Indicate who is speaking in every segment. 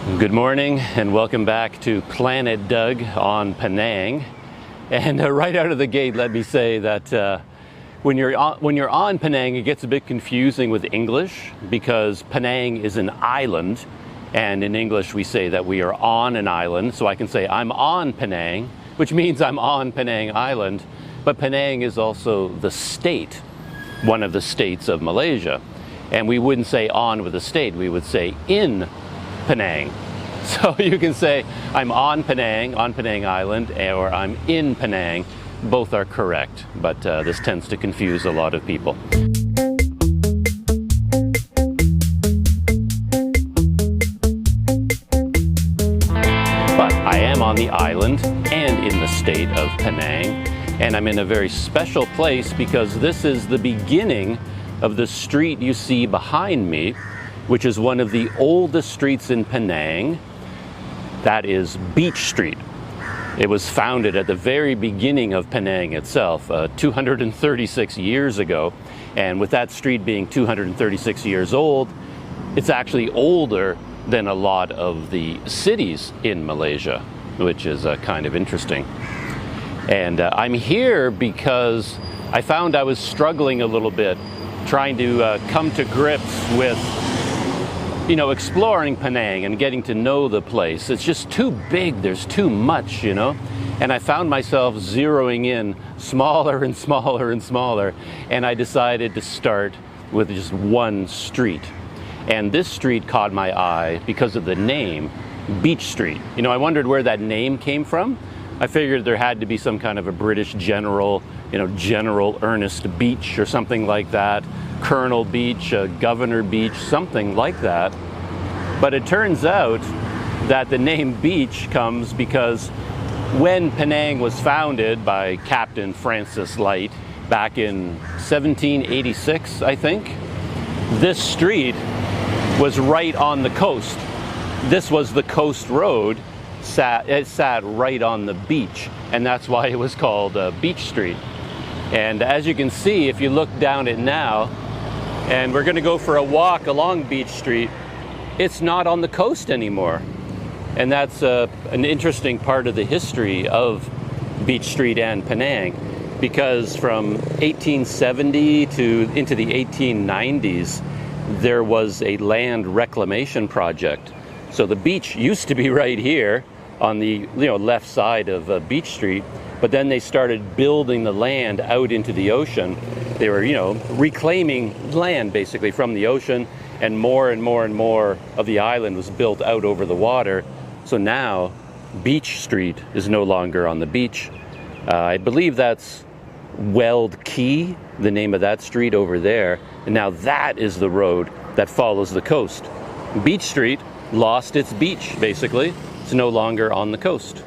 Speaker 1: Good morning and welcome back to Planet Doug on Penang. And right out of the gate, let me say that when you're on Penang, it gets a bit confusing with English because Penang is an island, and in English we say that we are on an island. So I can say I'm on Penang, which means I'm on Penang Island, but Penang is also the state, one of the states of Malaysia. And we wouldn't say on with a state, we would say in Penang. So you can say I'm on Penang Island, or I'm in Penang. Both are correct, but this tends to confuse a lot of people. But I am on the island and in the state of Penang, and I'm in a very special place because this is the beginning of the street you see behind me, which is one of the oldest streets in Penang. That is Beach Street. It was founded at the very beginning of Penang itself, 236 years ago. And with that street being 236 years old, it's actually older than a lot of the cities in Malaysia, which is kind of interesting. And I'm here because I found I was struggling a little bit trying to come to grips with exploring Penang and getting to know the place. It's just too big, there's too much, and I found myself zeroing in smaller and smaller and smaller, and I decided to start with just one street. And this street caught my eye because of the name, Beach Street. I wondered where that name came from. I figured there had to be some kind of a British general, General Ernest Beach or something like that, Colonel Beach, Governor Beach, something like that. But it turns out that the name Beach comes because when Penang was founded by Captain Francis Light back in 1786, I think, this street was right on the coast. This was the coast road. It sat right on the beach, and that's why it was called Beach Street. And as you can see, if you look down it now, and we're going to go for a walk along Beach Street, it's not on the coast anymore. And that's an interesting part of the history of Beach Street and Penang, because from 1870 to into the 1890s, there was a land reclamation project. So the beach used to be right here on the left side of Beach Street, but then they started building the land out into the ocean. They were, reclaiming land basically from the ocean, and more and more and more of the island was built out over the water. So now Beach Street is no longer on the beach. I believe that's Weld Quay, the name of that street over there. And now that is the road that follows the coast. Beach Street lost its beach, basically. It's no longer on the coast.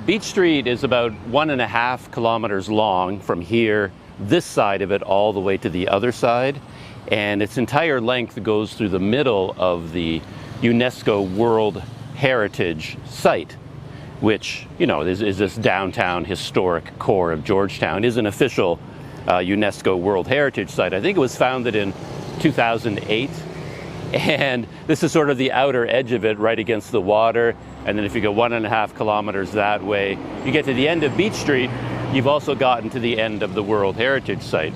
Speaker 1: Beach Street is about 1.5 kilometers long from here, this side of it, all the way to the other side. And its entire length goes through the middle of the UNESCO World Heritage Site, which, is this downtown historic core of Georgetown, is an official UNESCO World Heritage Site. I think it was founded in 2008. And this is sort of the outer edge of it, right against the water. And then if you go 1.5 kilometers that way, you get to the end of Beach Street, you've also gotten to the end of the World Heritage Site.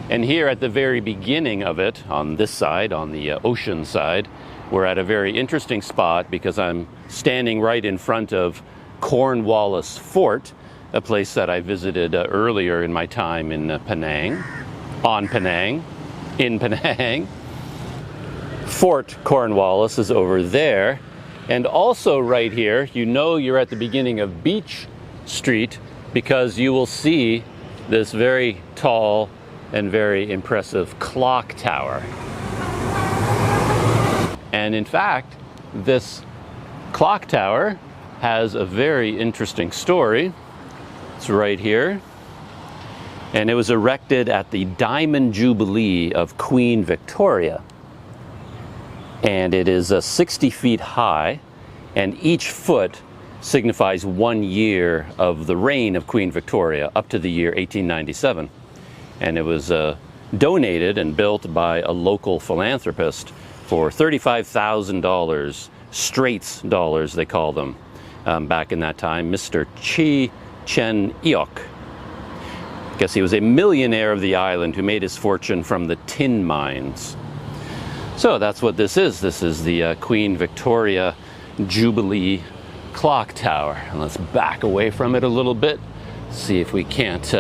Speaker 1: And here at the very beginning of it, on this side, on the ocean side, we're at a very interesting spot because I'm standing right in front of Cornwallis Fort, a place that I visited earlier in my time in Penang, on Penang, in Penang. Fort Cornwallis is over there, and also right here, you're at the beginning of Beach Street because you will see this very tall and very impressive clock tower. And in fact, this clock tower has a very interesting story. It's right here. And it was erected at the Diamond Jubilee of Queen Victoria. And it is 60 feet high, and each foot signifies 1 year of the reign of Queen Victoria up to the year 1897. And it was donated and built by a local philanthropist for $35,000, Straits dollars they call them, back in that time. Mr. Chi Chen Iok. I guess he was a millionaire of the island who made his fortune from the tin mines. So that's what this is. This is the Queen Victoria Jubilee clock tower. And let's back away from it a little bit, see if we can't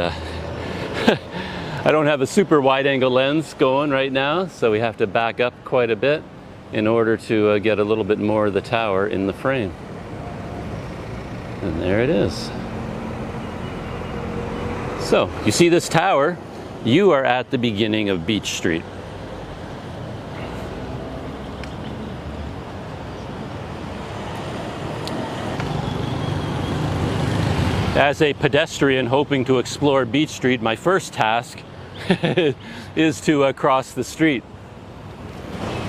Speaker 1: I don't have a super wide angle lens going right now, so we have to back up quite a bit in order to get a little bit more of the tower in the frame. And there it is. So you see this tower, you are at the beginning of Beach Street. As a pedestrian hoping to explore Beach Street, my first task is to cross the street.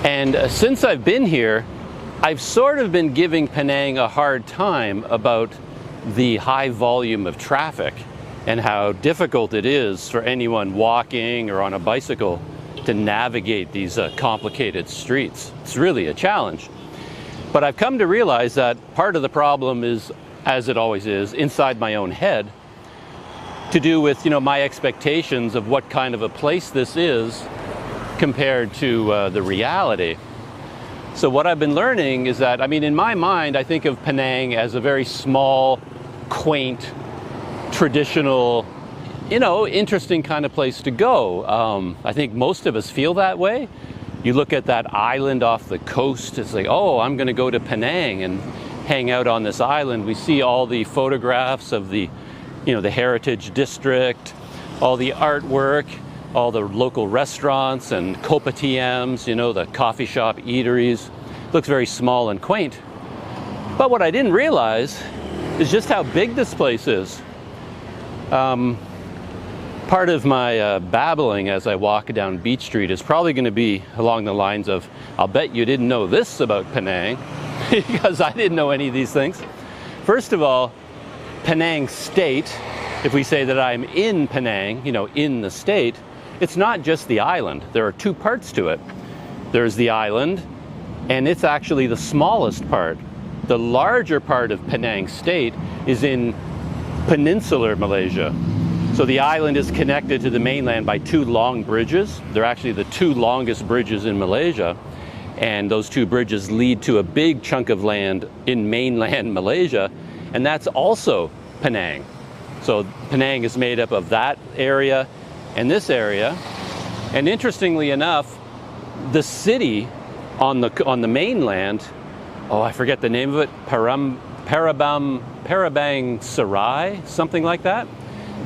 Speaker 1: And since I've been here, I've sort of been giving Penang a hard time about the high volume of traffic and how difficult it is for anyone walking or on a bicycle to navigate these complicated streets. It's really a challenge. But I've come to realize that part of the problem is, as it always is, inside my own head, to do with, you know, my expectations of what kind of a place this is compared to the reality. So what I've been learning is that, I mean, in my mind, I think of Penang as a very small, quaint, traditional, you know, interesting kind of place to go. I think most of us feel that way. You look at that island off the coast, it's like, oh, I'm going to go to Penang and hang out on this island. We see all the photographs of the, you know, the heritage district, all the artwork, all the local restaurants and kopitiams, you know, the coffee shop eateries. Looks very small and quaint. But what I didn't realize is just how big this place is. Part of my babbling as I walk down Beach Street is probably going to be along the lines of, I'll bet you didn't know this about Penang, because I didn't know any of these things. First of all, Penang State, if we say that I'm in Penang, you know, in the state, it's not just the island. There are two parts to it. There's the island, and it's actually the smallest part. The larger part of Penang State is in peninsular Malaysia. So the island is connected to the mainland by two long bridges. They're actually the two longest bridges in Malaysia. And those two bridges lead to a big chunk of land in mainland Malaysia. And that's also Penang. So Penang is made up of that area and this area. And interestingly enough, the city on the mainland, oh, I forget the name of it, Parabang Sarai, something like that.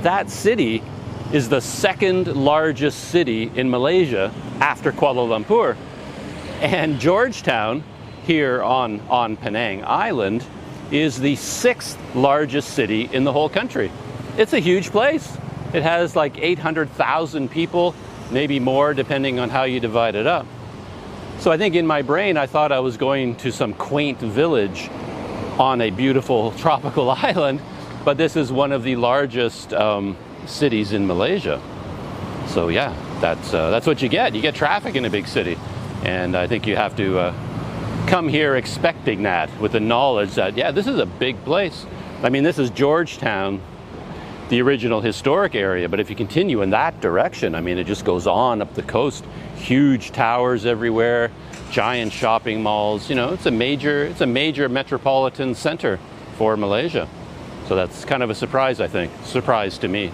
Speaker 1: That city is the second largest city in Malaysia after Kuala Lumpur. And Georgetown, here on Penang Island, is the sixth largest city in the whole country. It's a huge place. It has like 800,000 people, maybe more depending on how you divide it up. So I think in my brain I thought I was going to some quaint village on a beautiful tropical island, but this is one of the largest cities in Malaysia. So yeah, that's what you get. You get traffic in a big city. And I think you have to come here expecting that, with the knowledge that, yeah, this is a big place. I mean, this is Georgetown, the original historic area, but if you continue in that direction, I mean, it just goes on up the coast. Huge towers everywhere, giant shopping malls. You know, it's a major metropolitan center for Malaysia. So that's kind of a surprise, I think. Surprise to me.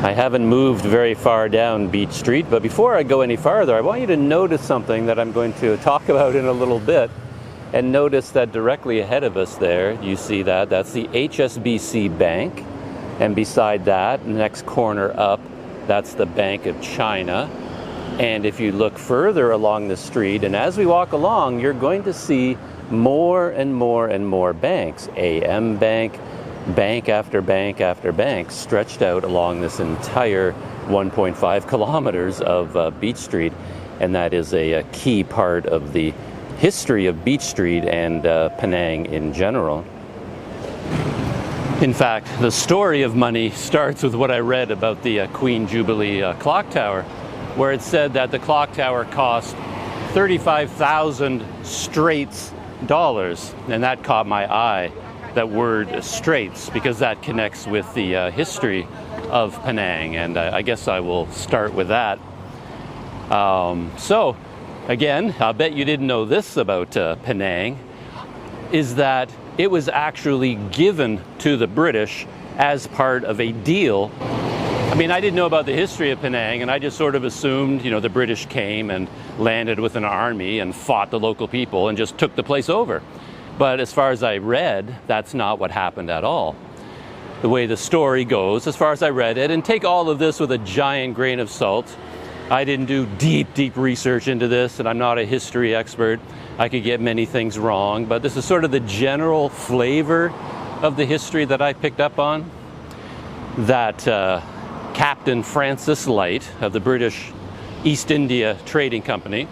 Speaker 1: I haven't moved very far down Beach Street, but before I go any farther, I want you to notice something that I'm going to talk about in a little bit. And notice that directly ahead of us there, you see that, that's the HSBC Bank. And beside that, the next corner up, that's the Bank of China. And if you look further along the street, and as we walk along, you're going to see more and more and more banks. AM Bank, bank after bank after bank, stretched out along this entire 1.5 kilometers of Beach Street. And that is a key part of the history of Beach Street and Penang in general. In fact, the story of money starts with what I read about the Queen Jubilee clock tower, where it said that the clock tower cost 35,000 straight dollars, and that caught my eye, that word straits, because that connects with the history of Penang, and I guess I will start with that. So again, I'll bet you didn't know this about Penang, is that it was actually given to the British as part of a deal. I mean, I didn't know about the history of Penang, and I just sort of assumed, you know, the British came and landed with an army and fought the local people and just took the place over. But as far as I read, that's not what happened at all. The way the story goes, as far as I read it, and take all of this with a giant grain of salt. I didn't do deep research into this, and I'm not a history expert. I could get many things wrong, but this is sort of the general flavor of the history that I picked up on. That Captain Francis Light of the British East India Trading Company,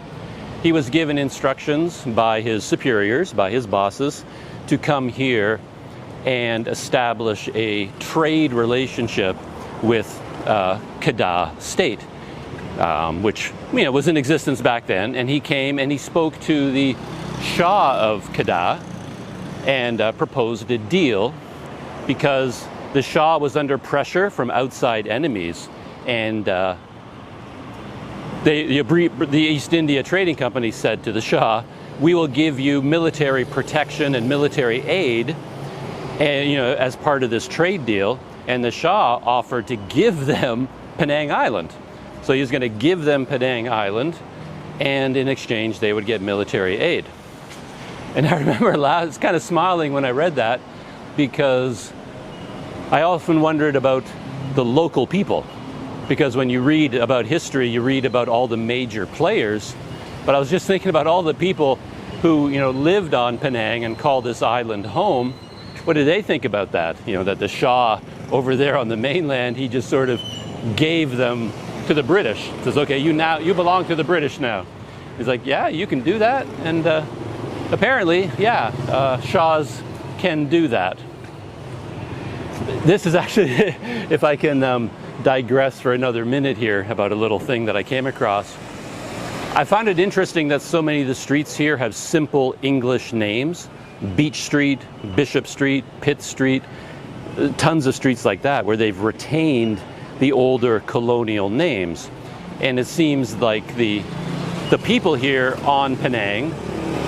Speaker 1: he was given instructions by his superiors, by his bosses, to come here and establish a trade relationship with Kedah state, which, you know, was in existence back then. And he came and he spoke to the Shah of Kedah and proposed a deal, because the Shah was under pressure from outside enemies, and the East India Trading Company said to the Shah, "We will give you military protection and military aid, and, you know, as part of this trade deal." And the Shah offered to give them Penang Island. So he was going to give them Penang Island, and in exchange they would get military aid. And I remember I was kind of smiling when I read that, because I often wondered about the local people, because when you read about history, you read about all the major players, but I was just thinking about all the people who, you know, lived on Penang and called this island home. What did they think about that? You know, that the Shah over there on the mainland, he just sort of gave them to the British. Says, okay, you belong to the British now. He's like, yeah, you can do that. And apparently, yeah, Shahs can do that. This is actually, if I can digress for another minute here about a little thing that I came across. I found it interesting that so many of the streets here have simple English names. Beach Street, Bishop Street, Pitt Street, tons of streets like that where they've retained the older colonial names. And it seems like the people here on Penang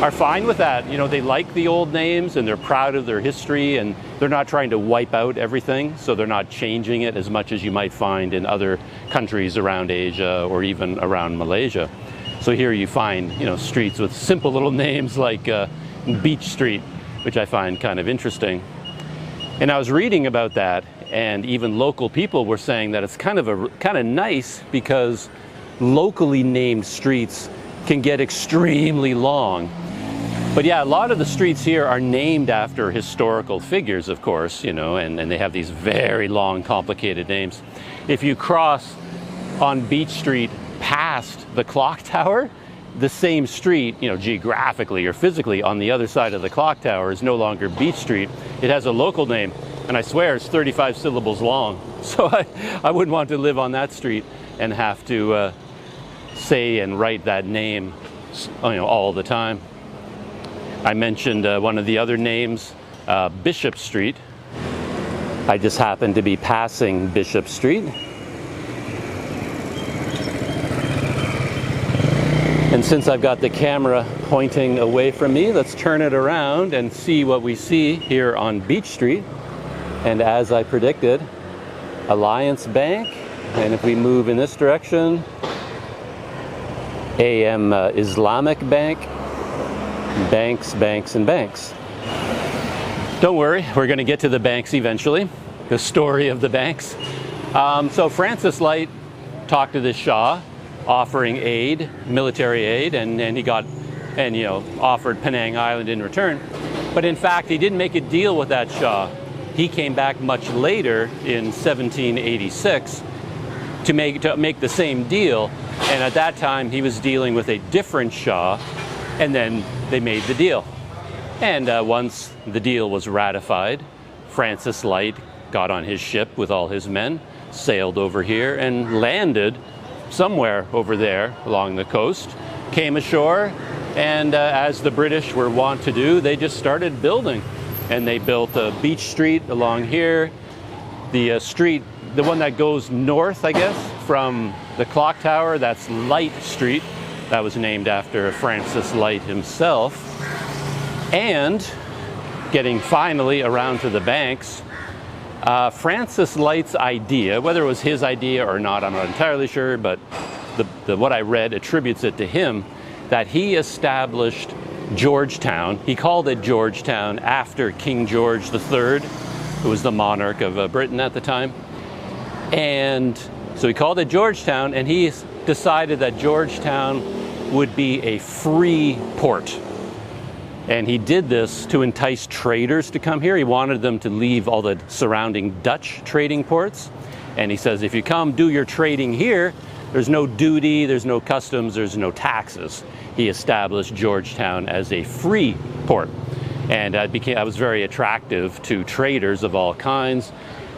Speaker 1: are fine with that. You know, they like the old names and they're proud of their history, and they're not trying to wipe out everything, so they're not changing it as much as you might find in other countries around Asia or even around Malaysia. So here you find, you know, streets with simple little names like Beach Street, which I find kind of interesting. And I was reading about that, and even local people were saying that it's kind of nice, because locally named streets can get extremely long. But yeah, a lot of the streets here are named after historical figures, of course, you know, and they have these very long, complicated names. If you cross on Beach Street past the clock tower, the same street, you know, geographically or physically on the other side of the clock tower is no longer Beach Street. It has a local name, and I swear it's 35 syllables long. So I wouldn't want to live on that street and have to say and write that name, you know, all the time. I mentioned one of the other names, Bishop Street. I just happened to be passing Bishop Street. And since I've got the camera pointing away from me, let's turn it around and see what we see here on Beach Street. And as I predicted, Alliance Bank. And if we move in this direction, Islamic Bank. Banks, banks, and banks. Don't worry, we're going to get to the banks eventually, the story of the banks. So Francis Light talked to the Shah, offering aid, military aid, and he got, and you know, offered Penang Island in return. But in fact, he didn't make a deal with that Shah. He came back much later in 1786 to make the same deal, and at that time he was dealing with a different Shah, and then they made the deal. And once the deal was ratified, Francis Light got on his ship with all his men, sailed over here, and landed somewhere over there along the coast, came ashore, and as the British were wont to do, they just started building. And they built a beach street along here. The street, the one that goes north, I guess, from the clock tower, that's Light Street. That was named after Francis Light himself. And getting finally around to the banks, Francis Light's idea, whether it was his idea or not, I'm not entirely sure, but what I read attributes it to him, that he established Georgetown. He called it Georgetown after King George III, who was the monarch of Britain at the time. And so he called it Georgetown, and he decided that Georgetown would be a free port. And he did this to entice traders to come here. He wanted them to leave all the surrounding Dutch trading ports. And he says, if you come do your trading here, there's no duty, there's no customs, there's no taxes. He established Georgetown as a free port. And that was very attractive to traders of all kinds.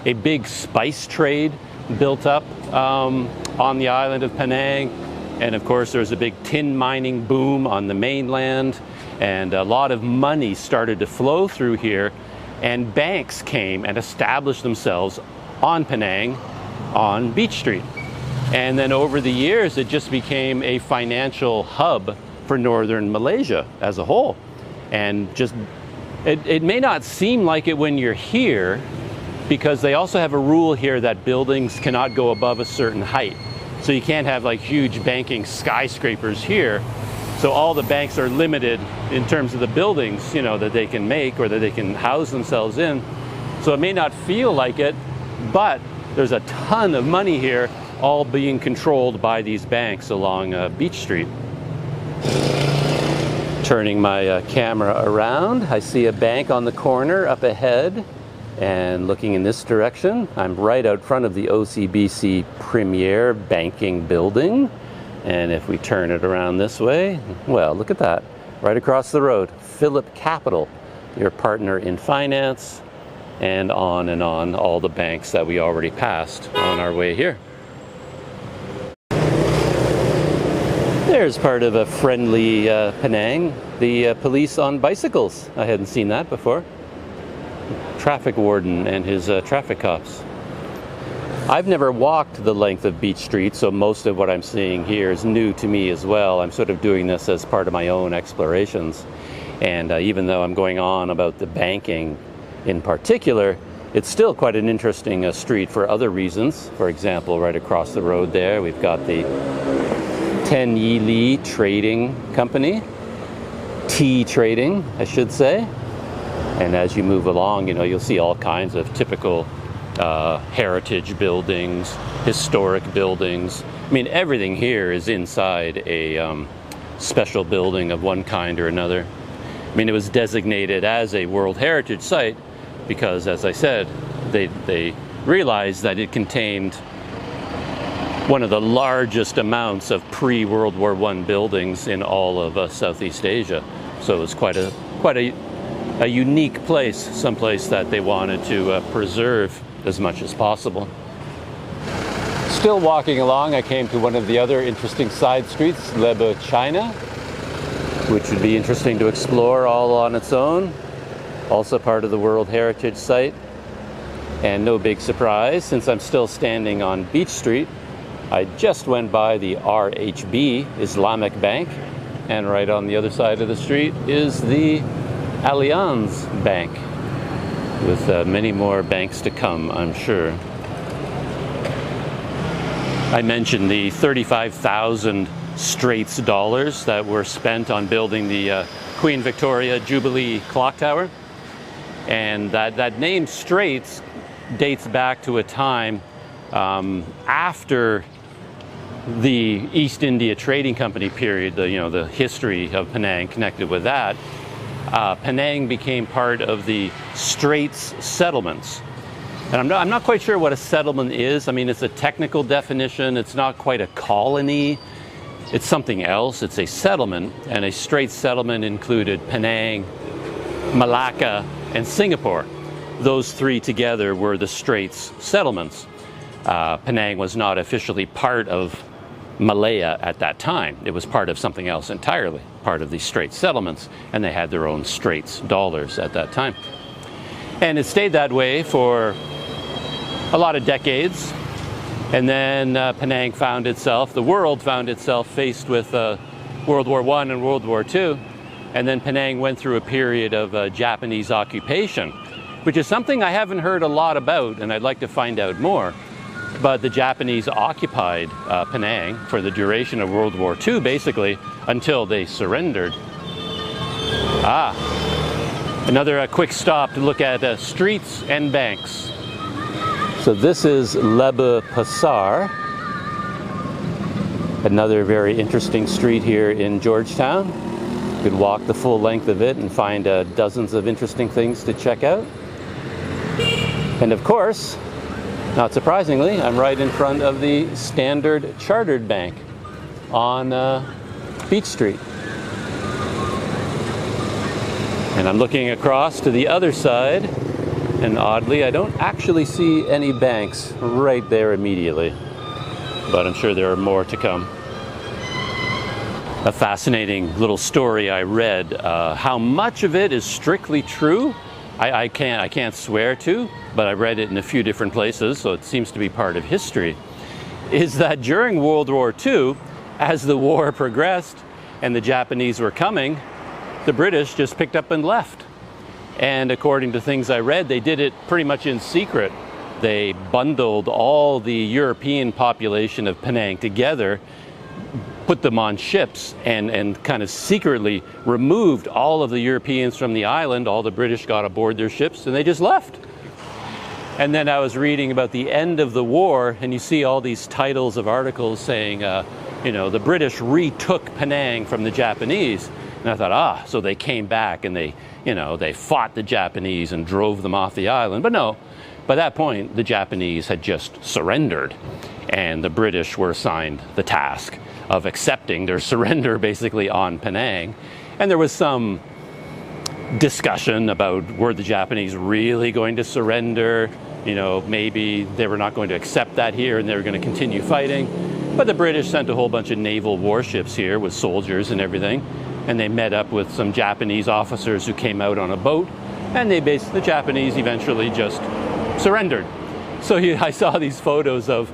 Speaker 1: A big spice trade built up on the island of Penang. And of course, there was a big tin mining boom on the mainland. And a lot of money started to flow through here, and banks came and established themselves on Penang, on Beach Street. And then over the years, it just became a financial hub for northern Malaysia as a whole. And just, it may not seem like it when you're here, because they also have a rule here that buildings cannot go above a certain height. So you can't have like huge banking skyscrapers here. So all the banks are limited in terms of the buildings, you know, that they can make or that they can house themselves in. So it may not feel like it, but there's a ton of money here, all being controlled by these banks along Beach Street. Turning my camera around, I see a bank on the corner up ahead, and looking in this direction, I'm right out front of the OCBC Premier Banking Building. And if we turn it around this way, well, look at that. Right across the road, Phillip Capital, your partner in finance, and on all the banks that we already passed on our way here. There's part of a friendly Penang, the police on bicycles. I hadn't seen that before. Traffic warden and his traffic cops. I've never walked the length of Beach Street, so most of what I'm seeing here is new to me as well. I'm sort of doing this as part of my own explorations. And even though I'm going on about the banking in particular, it's still quite an interesting street for other reasons. For example, right across the road there, we've got the Ten Yi Li Trading Company. Tea Trading, I should say. And as you move along, you know, you'll see all kinds of typical heritage buildings, historic buildings. I mean, everything here is inside a special building of one kind or another. I mean, it was designated as a World Heritage Site because, as I said, they realized that it contained one of the largest amounts of pre-World War I buildings in all of Southeast Asia. So it was quite a unique place, someplace that they wanted to preserve as much as possible. Still walking along, I came to one of the other interesting side streets, Lebo China, which would be interesting to explore all on its own. Also part of the World Heritage Site. And no big surprise, since I'm still standing on Beach Street, I just went by the RHB Islamic Bank, and right on the other side of the street is the Allianz Bank, with many more banks to come, I'm sure. I mentioned the 35,000 Straits dollars that were spent on building the Queen Victoria Jubilee Clock Tower. And that name Straits dates back to a time after the East India Trading Company period, the history of Penang connected with that. Penang became part of the Straits settlements. And I'm not quite sure what a settlement is. I mean, it's a technical definition. It's not quite a colony. It's something else. It's a settlement. And a Straits settlement included Penang, Malacca, and Singapore. Those three together were the Straits settlements. Penang was not officially part of Malaya at that time. It was part of something else entirely, part of the Straits settlements, and they had their own Straits dollars at that time. And it stayed that way for a lot of decades. And then Penang found itself, the world found itself faced with World War I and World War II. And then Penang went through a period of Japanese occupation, which is something I haven't heard a lot about, and I'd like to find out more. But the Japanese occupied Penang for the duration of World War II, basically, until they surrendered. Another quick stop to look at streets and banks. So this is Lebu Pasar, another very interesting street here in Georgetown. You could walk the full length of it and find dozens of interesting things to check out. And of course, not surprisingly, I'm right in front of the Standard Chartered Bank on Beach Street. And I'm looking across to the other side, and oddly, I don't actually see any banks right there immediately. But I'm sure there are more to come. A fascinating little story I read. How much of it is strictly true, I can't swear to, but I read it in a few different places, so it seems to be part of history, is that during World War II, as the war progressed and the Japanese were coming, the British just picked up and left. And according to things I read, they did it pretty much in secret. They bundled all the European population of Penang together, put them on ships, and kind of secretly removed all of the Europeans from the island. All the British got aboard their ships and they just left. And then I was reading about the end of the war, and you see all these titles of articles saying, the British retook Penang from the Japanese. And I thought, so they came back and they fought the Japanese and drove them off the island. But no, by that point, the Japanese had just surrendered, and the British were assigned the task of accepting their surrender basically on Penang. And there was some discussion about, were the Japanese really going to surrender? Maybe they were not going to accept that here and they were going to continue fighting. But the British sent a whole bunch of naval warships here with soldiers and everything. And they met up with some Japanese officers who came out on a boat, and the Japanese eventually just surrendered. So I saw these photos of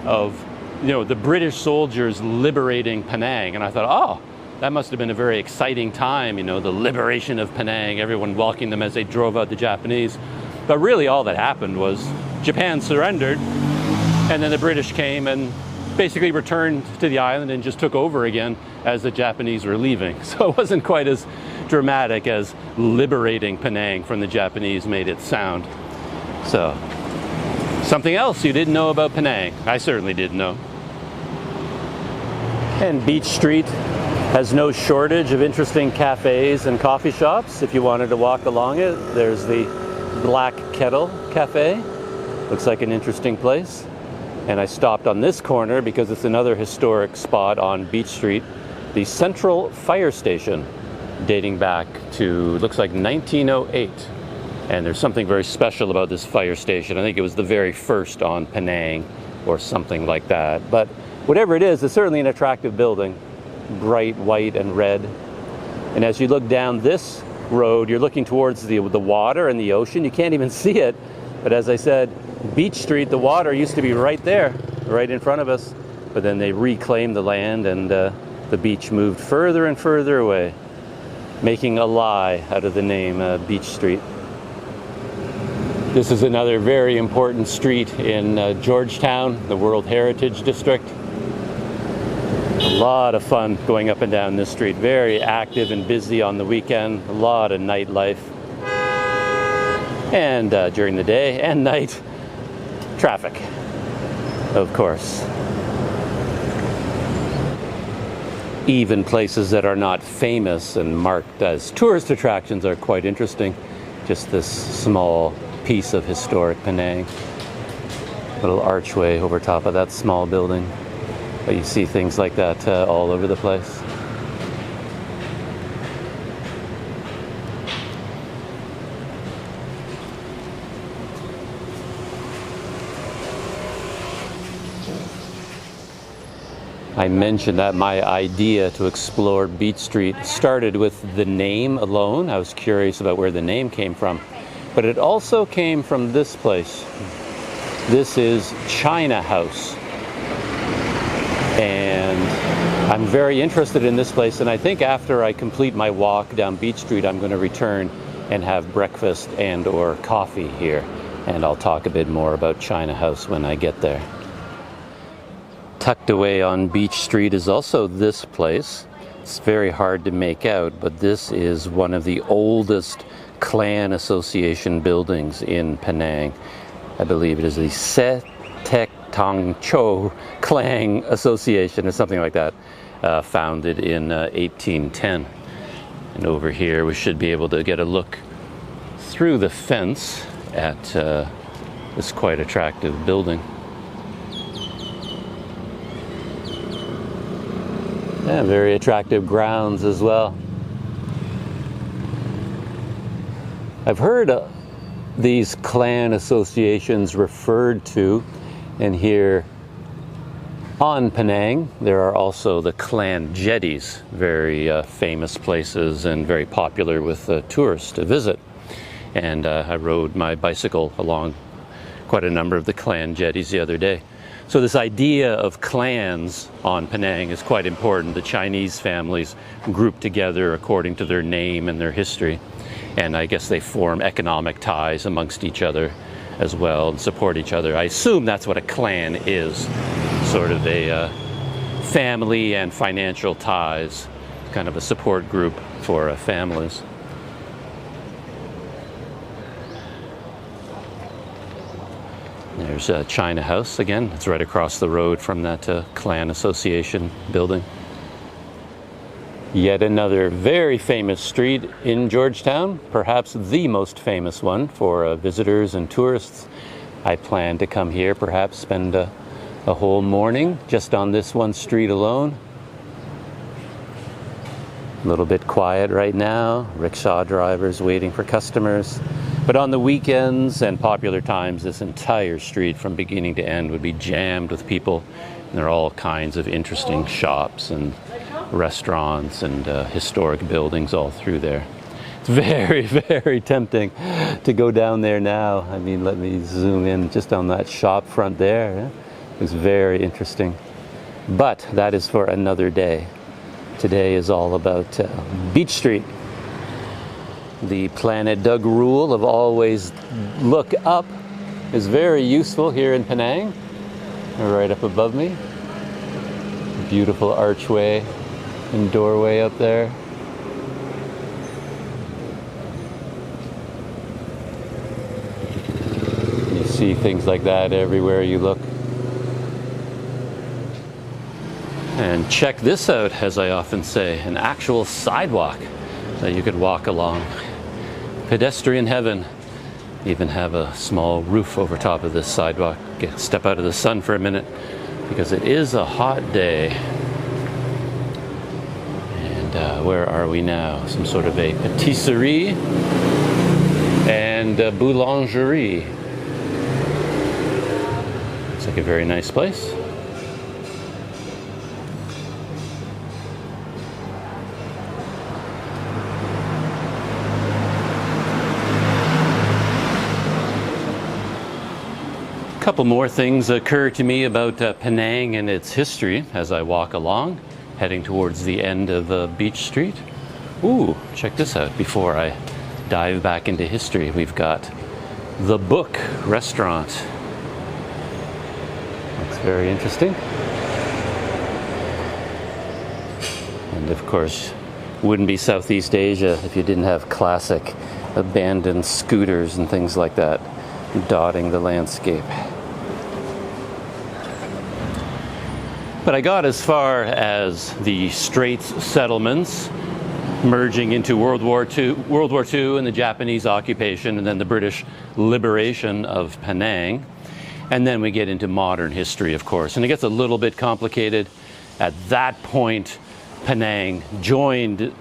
Speaker 1: the British soldiers liberating Penang, and I thought, that must have been a very exciting time, the liberation of Penang, everyone welcoming them as they drove out the Japanese. But really all that happened was Japan surrendered, and then the British came and basically returned to the island and just took over again as the Japanese were leaving. So it wasn't quite as dramatic as liberating Penang from the Japanese made it sound. So, something else you didn't know about Penang. I certainly didn't know. And Beach Street has no shortage of interesting cafes and coffee shops. If you wanted to walk along it, there's the Black Kettle Cafe. Looks like an interesting place. And I stopped on this corner because it's another historic spot on Beach Street, the Central Fire Station, dating back to, looks like 1908. And there's something very special about this fire station. I think it was the very first on Penang or something like that. But whatever it is, it's certainly an attractive building, bright white and red. And as you look down this road, you're looking towards the water and the ocean. You can't even see it. But as I said, Beach Street, the water used to be right there, right in front of us. But then they reclaimed the land, and the beach moved further and further away, making a lie out of the name Beach Street. This is another very important street in Georgetown, the World Heritage District. A lot of fun going up and down this street. Very active and busy on the weekend. A lot of nightlife. And during the day and night, traffic, of course. Even places that are not famous and marked as tourist attractions are quite interesting. Just this small piece of historic Penang. Little archway over top of that small building. But you see things like that all over the place. I mentioned that my idea to explore Beach Street started with the name alone. I was curious about where the name came from. But it also came from this place. This is China House. And I'm very interested in this place, and I think after I complete my walk down Beach Street, I'm going to return and have breakfast and or coffee here. And I'll talk a bit more about China House when I get there. Tucked away on Beach Street is also this place. It's very hard to make out, but this is one of the oldest clan association buildings in Penang. I believe it is the Se Tek Tong Cho Clan Association or something like that, founded in 1810. And over here we should be able to get a look through the fence at this quite attractive building. Yeah, very attractive grounds as well. I've heard these clan associations referred to, and here on Penang there are also the clan jetties, very famous places and very popular with tourists to visit. And I rode my bicycle along quite a number of the clan jetties the other day. So this idea of clans on Penang is quite important. The Chinese families group together according to their name and their history. And I guess they form economic ties amongst each other as well and support each other. I assume that's what a clan is, sort of a family and financial ties, kind of a support group for families. There's China House again. It's right across the road from that clan association building. Yet another very famous street in Georgetown, perhaps the most famous one for visitors and tourists. I plan to come here, perhaps spend a whole morning just on this one street alone. A little bit quiet right now, rickshaw drivers waiting for customers. But on the weekends and popular times, this entire street from beginning to end would be jammed with people. And there are all kinds of interesting shops and restaurants and historic buildings all through there. It's very, very tempting to go down there now. I mean, let me zoom in just on that shop front there. Yeah? It's very interesting. But that is for another day. Today is all about Beach Street. The Planet Doug rule of always look up is very useful here in Penang. Right up above me. Beautiful archway and doorway up there. You see things like that everywhere you look. And check this out, as I often say, an actual sidewalk that you could walk along. Pedestrian heaven. Even have a small roof over top of this sidewalk. Step out of the sun for a minute because it is a hot day. And where are we now? Some sort of a patisserie and a boulangerie. Looks like a very nice place. A couple more things occur to me about Penang and its history as I walk along, heading towards the end of Beach Street. Ooh, check this out before I dive back into history. We've got The Book Restaurant. Looks very interesting. And of course, wouldn't be Southeast Asia if you didn't have classic abandoned scooters and things like that dotting the landscape. But I got as far as the Straits settlements merging into World War II and the Japanese occupation and then the British liberation of Penang. And then we get into modern history, of course. And it gets a little bit complicated. At that point, Penang joined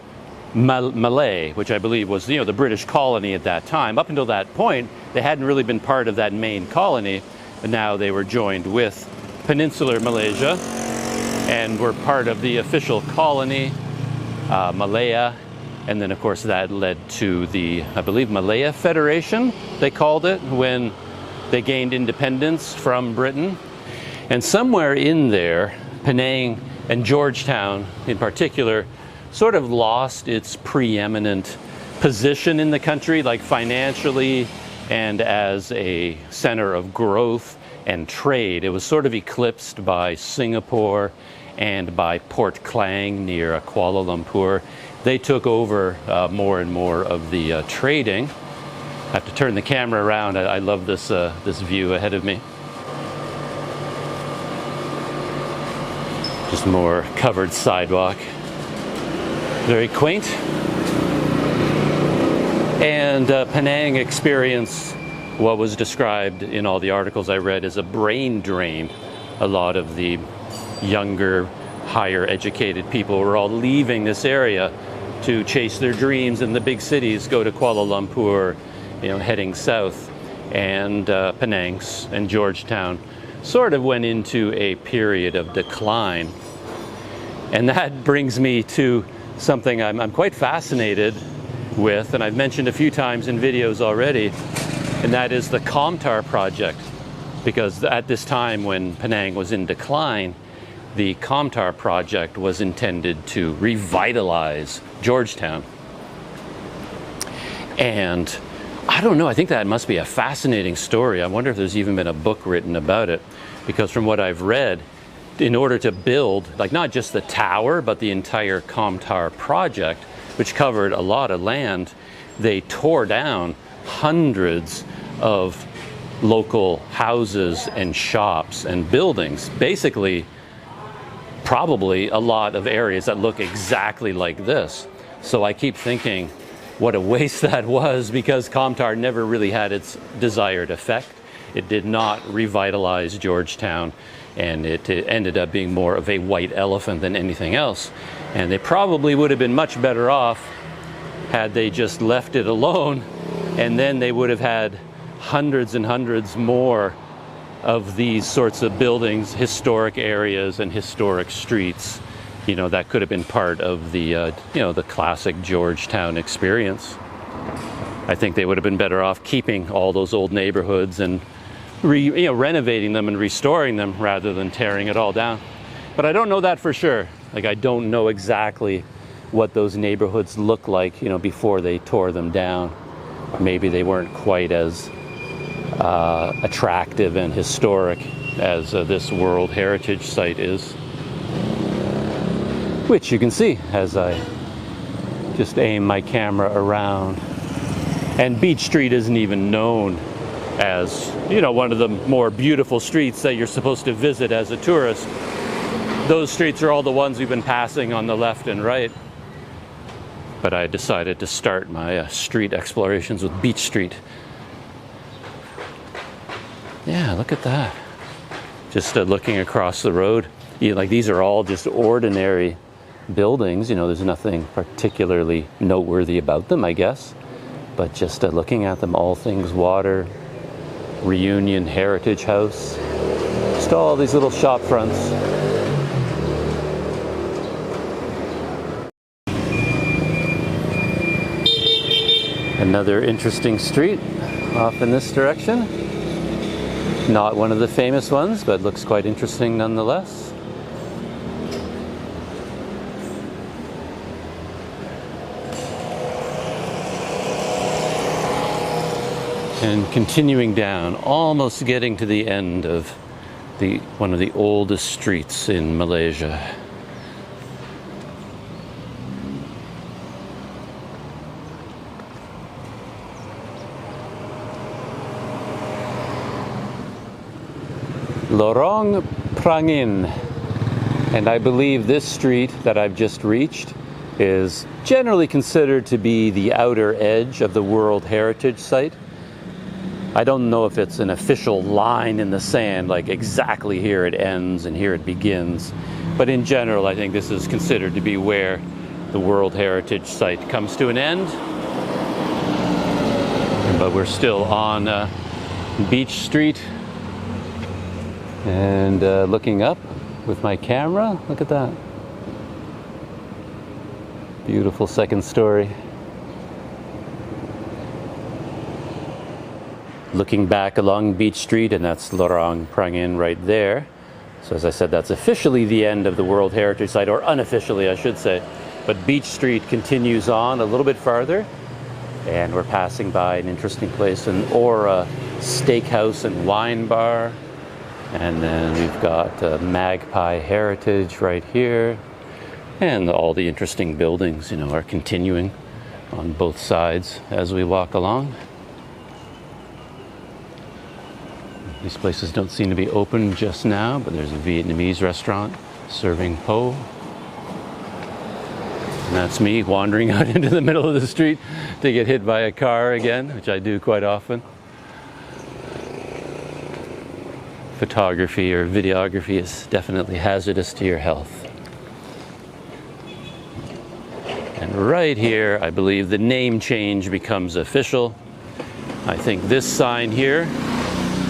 Speaker 1: Malay, which I believe was the British colony at that time. Up until that point, they hadn't really been part of that main colony, but now they were joined with peninsular Malaysia. and were part of the official colony, Malaya. And then, of course, that led to the, I believe, Malaya Federation, they called it, when they gained independence from Britain. And somewhere in there, Penang and Georgetown in particular sort of lost its preeminent position in the country, like financially and as a center of growth and trade. It was sort of eclipsed by Singapore and by Port Klang near Kuala Lumpur. They took over more and more of the trading. I have to turn the camera around. I love this, this view ahead of me. Just more covered sidewalk. Very quaint. And Penang experienced what was described in all the articles I read as a brain drain. A lot of the younger, higher educated people were all leaving this area to chase their dreams in the big cities, go to Kuala Lumpur, you know, heading south. And Penang and Georgetown sort of went into a period of decline. And that brings me to something I'm quite fascinated with, and I've mentioned a few times in videos already, and that is the Comtar project. Because at this time when Penang was in decline, the Comtar project was intended to revitalize Georgetown. And I don't know, I think that must be a fascinating story. I wonder if there's even been a book written about it, because from what I've read, in order to build, like, not just the tower, but the entire Comtar project, which covered a lot of land, they tore down hundreds of local houses and shops and buildings. Basically, probably a lot of areas that look exactly like this. So I keep thinking, what a waste that was, because Comtar never really had its desired effect. It did not revitalize Georgetown, and it ended up being more of a white elephant than anything else. And they probably would have been much better off had they just left it alone, and then they would have had hundreds and hundreds more of these sorts of buildings, historic areas and historic streets, you know, that could have been part of the, you know, the classic Georgetown experience. I think they would have been better off keeping all those old neighborhoods and renovating them and restoring them rather than tearing it all down. But I don't know that for sure. Like, I don't know exactly what those neighborhoods looked like, you know, before they tore them down. Maybe they weren't quite as attractive and historic as this World Heritage Site is, which you can see as I just aim my camera around. And Beach Street isn't even known as, you know, one of the more beautiful streets that you're supposed to visit as a tourist. Those streets are all the ones we've been passing on the left and right. But I decided to start my street explorations with Beach Street. Yeah, look at that. Just looking across the road, like, these are all just ordinary buildings. You know, there's nothing particularly noteworthy about them, I guess. But just looking at them, all things water, Reunion Heritage House, just all these little shop fronts. Another interesting street off in this direction. Not one of the famous ones, but looks quite interesting nonetheless. And continuing down, almost getting to the end of one of the oldest streets in Malaysia. Lorong Prangin. And I believe this street that I've just reached is generally considered to be the outer edge of the World Heritage Site. I don't know if it's an official line in the sand, like exactly here it ends and here it begins. But in general, I think this is considered to be where the World Heritage Site comes to an end. But we're still on Beach Street and looking up. with my camera. Look at that. Beautiful second story. Looking back along Beach Street, and that's Lorong Prangin right there. So as I said, that's officially the end of the World Heritage Site, or unofficially, I should say. But Beach Street continues on a little bit farther, and we're passing by an interesting place, an Aura Steakhouse and Wine Bar. And then we've got Magpie Heritage right here. And all the interesting buildings, you know, are continuing on both sides as we walk along. These places don't seem to be open just now, but there's a Vietnamese restaurant serving po. And that's me wandering out into the middle of the street to get hit by a car again, which I do quite often. Photography or videography is definitely hazardous to your health. And right here, I believe the name change becomes official. I think this sign here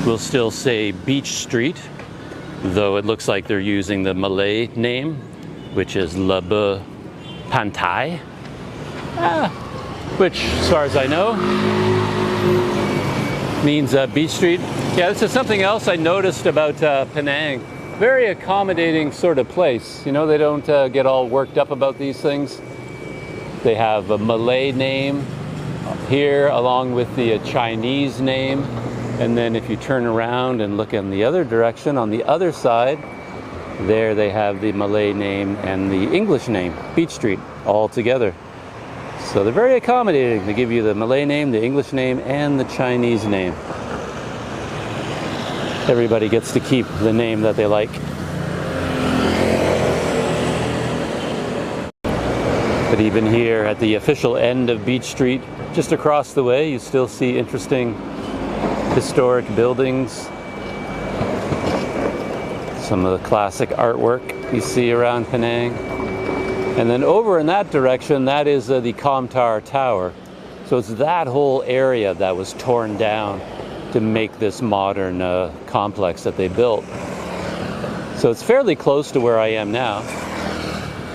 Speaker 1: will still say Beach Street, though it looks like they're using the Malay name, which is Labu Pantai, which, as far as I know, means Beach Street. Yeah, this is something else I noticed about Penang. Very accommodating sort of place. You know, they don't get all worked up about these things. They have a Malay name here along with the Chinese name. And then if you turn around and look in the other direction, on the other side, there they have the Malay name and the English name, Beach Street, all together. So they're very accommodating. They give you the Malay name, the English name, and the Chinese name. Everybody gets to keep the name that they like. But even here at the official end of Beach Street, just across the way, you still see interesting historic buildings. Some of the classic artwork you see around Penang. And then over in that direction, that is the Komtar Tower. So it's that whole area that was torn down to make this modern complex that they built. So it's fairly close to where I am now.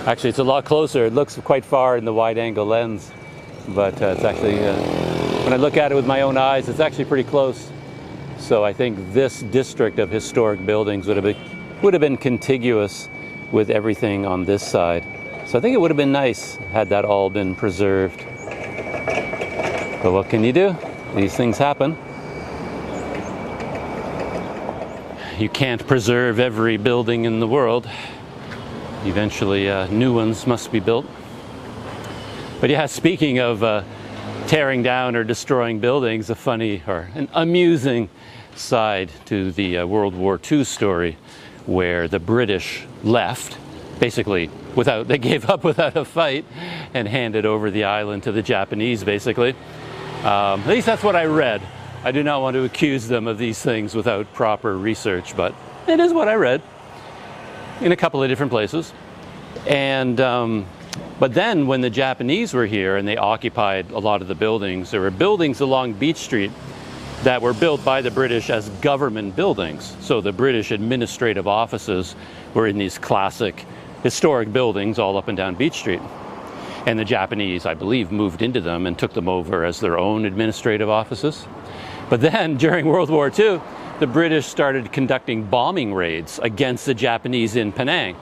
Speaker 1: Actually, it's a lot closer. It looks quite far in the wide-angle lens, but it's actually, when I look at it with my own eyes, it's actually pretty close. So I think this district of historic buildings would have been contiguous with everything on this side. So I think it would have been nice had that all been preserved. But what can you do? These things happen. You can't preserve every building in the world. Eventually, new ones must be built. But yeah, speaking of tearing down or destroying buildings, a funny or an amusing side to the World War II story, where the British left, basically they gave up without a fight and handed over the island to the Japanese, basically. At least that's what I read. I do not want to accuse them of these things without proper research, but it is what I read in a couple of different places. And but then when the Japanese were here and they occupied a lot of the buildings, there were buildings along Beach Street that were built by the British as government buildings. So the British administrative offices were in these classic historic buildings all up and down Beach Street. And the Japanese, I believe, moved into them and took them over as their own administrative offices. But then during World War II, the British started conducting bombing raids against the Japanese in Penang.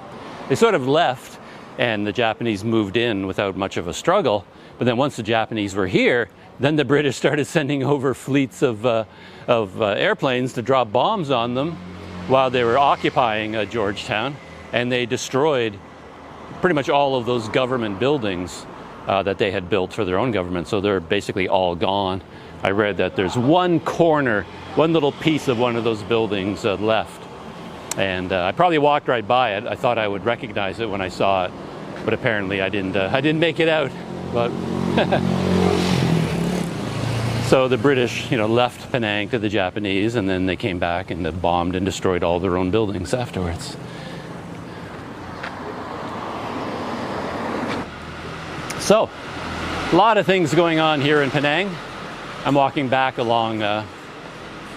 Speaker 1: They sort of left and the Japanese moved in without much of a struggle. But then once the Japanese were here, then the British started sending over fleets of airplanes to drop bombs on them while they were occupying Georgetown. And they destroyed pretty much all of those government buildings that they had built for their own government. So they're basically all gone. I read that there's one corner, one little piece of one of those buildings left. And I probably walked right by it. I thought I would recognize it when I saw it, but apparently I didn't make it out. But so the British, left Penang to the Japanese, and then they came back and bombed and destroyed all their own buildings afterwards. So, a lot of things going on here in Penang. I'm walking back along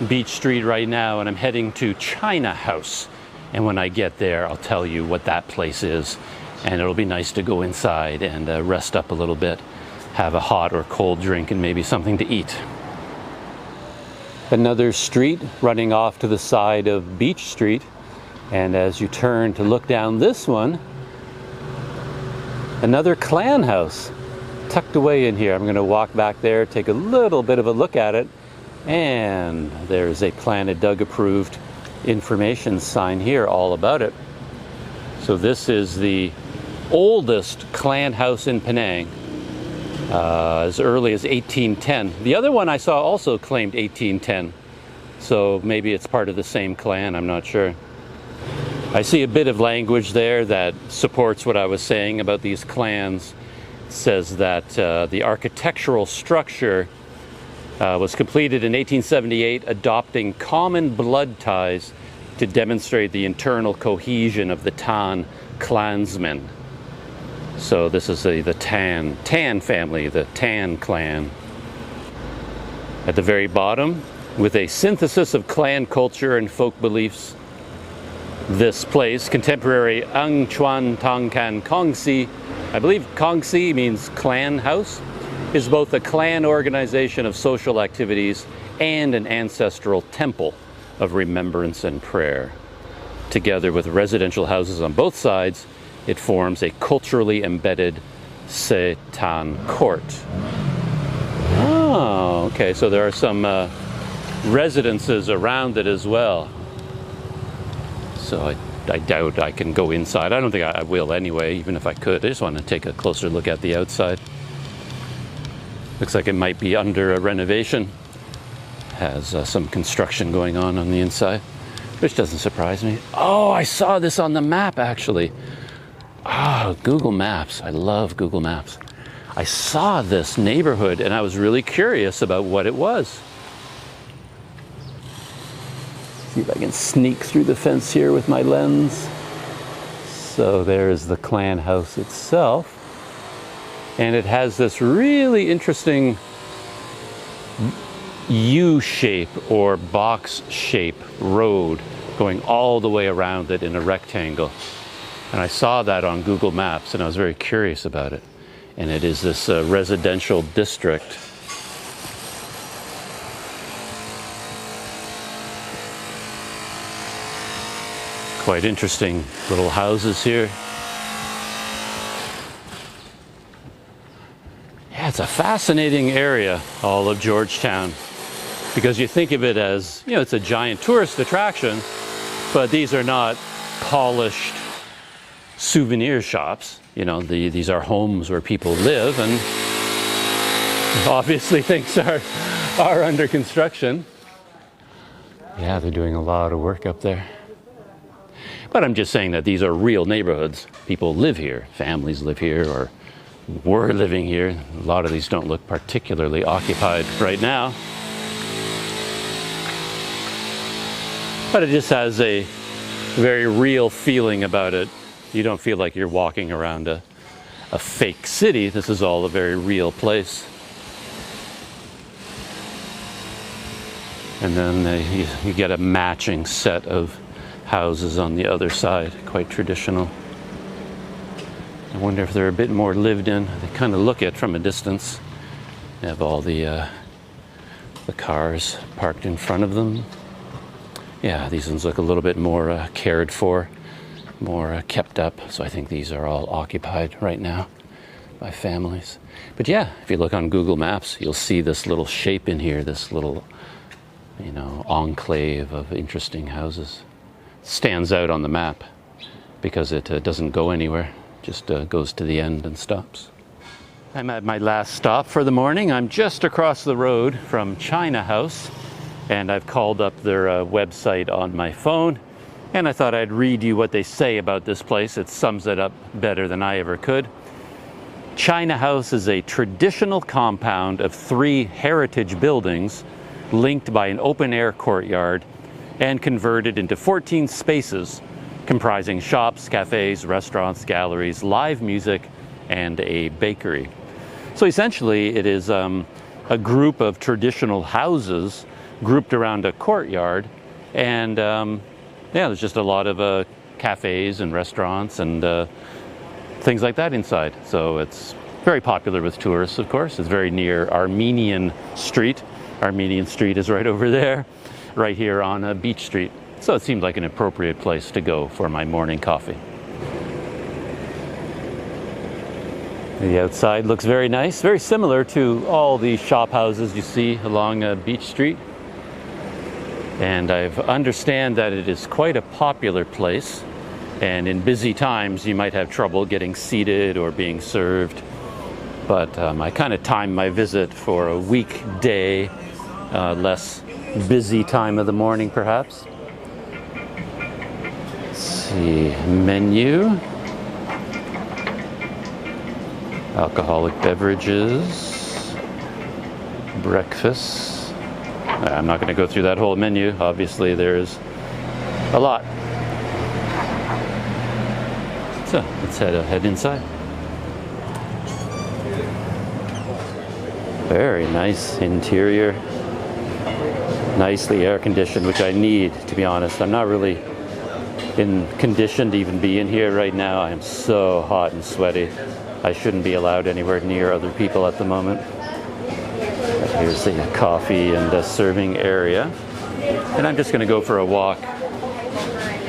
Speaker 1: Beach Street right now, and I'm heading to China House, And when I get there, I'll tell you what that place is. And it'll be nice to go inside and rest up a little bit, have a hot or cold drink, and maybe something to eat. Another street running off to the side of Beach Street. And as you turn to look down this one, another clan house tucked away in here. I'm going to walk back there, take a little bit of a look at it. And there's a Planet Doug approved information sign here all about it. So this is the oldest clan house in Penang, as early as 1810. The other one I saw also claimed 1810, so maybe it's part of the same clan, I'm not sure. I see a bit of language there that supports what I was saying about these clans. It says that the architectural structure was completed in 1878, adopting common blood ties to demonstrate the internal cohesion of the Tan clansmen. So this is the Tan family, the Tan clan. At the very bottom, with a synthesis of clan culture and folk beliefs, this place, contemporary Ang Chuan Tang Kan Kongsi, I believe Kongsi means clan house, is both a clan organization of social activities and an ancestral temple of remembrance and prayer. Together with residential houses on both sides, it forms a culturally embedded Setan court. Oh, okay, so there are some residences around it as well. So I doubt I can go inside. I don't think I will anyway, even if I could. I just want to take a closer look at the outside. Looks like it might be under a renovation. Has some construction going on the inside, which doesn't surprise me. Oh, I saw this on the map actually. Ah, Google Maps. I love Google Maps. I saw this neighborhood and I was really curious about what it was. See if I can sneak through the fence here with my lens. So there's the clan house itself. And it has this really interesting U-shape or box shape road going all the way around it in a rectangle. And I saw that on Google Maps and I was very curious about it. And it is this residential district. Quite interesting little houses here. Yeah, it's a fascinating area, all of Georgetown, because you think of it as, you know, it's a giant tourist attraction, but these are not polished souvenir shops. You know, these are homes where people live, and obviously things are under construction. Yeah, they're doing a lot of work up there. But I'm just saying that these are real neighborhoods. People live here, families live here, or were living here. A lot of these don't look particularly occupied right now. But it just has a very real feeling about it. You don't feel like you're walking around a fake city. This is all a very real place. And then you get a matching set of houses on the other side, quite traditional. I wonder if they're a bit more lived in. They kind of look it from a distance. They have all the cars parked in front of them. Yeah, these ones look a little bit more cared for, more kept up. So I think these are all occupied right now by families. But yeah, if you look on Google Maps, you'll see this little shape in here, this little, you know, enclave of interesting houses. Stands out on the map because it doesn't go anywhere. Just goes to the end and stops. I'm at my last stop for the morning. I'm just across the road from China House, and I've called up their website on my phone, and I thought I'd read you what they say about this place. It sums it up better than I ever could. China House is a traditional compound of 3 heritage buildings linked by an open-air courtyard and converted into 14 spaces comprising shops, cafes, restaurants, galleries, live music, and a bakery. So essentially it is a group of traditional houses grouped around a courtyard, and yeah, there's just a lot of cafes and restaurants and things like that inside. So it's very popular with tourists, of course. It's very near Armenian Street. Armenian Street is right over there, right here on Beach Street. So it seemed like an appropriate place to go for my morning coffee. The outside looks very nice, very similar to all the shop houses you see along Beach Street. And I understand that it is quite a popular place, and in busy times you might have trouble getting seated or being served. But I kind of timed my visit for a weekday, less busy time of the morning perhaps. Let's see, menu. Alcoholic beverages, breakfast. I'm not going to go through that whole menu. Obviously, there's a lot. So let's head inside. Very nice interior, nicely air conditioned, which I need, to be honest. I'm not really in condition to even be in here right now. I am so hot and sweaty. I shouldn't be allowed anywhere near other people at the moment. But here's the coffee and serving area. And I'm just going to go for a walk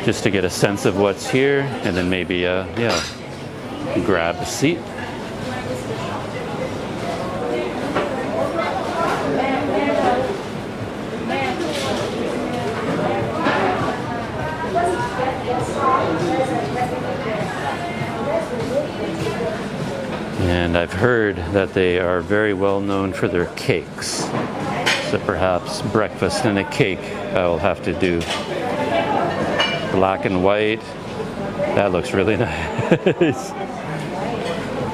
Speaker 1: just to get a sense of what's here, and then maybe, yeah, grab a seat. And I've heard that they are very well known for their cakes. So perhaps breakfast and a cake I'll have to do. Black and white. That looks really nice.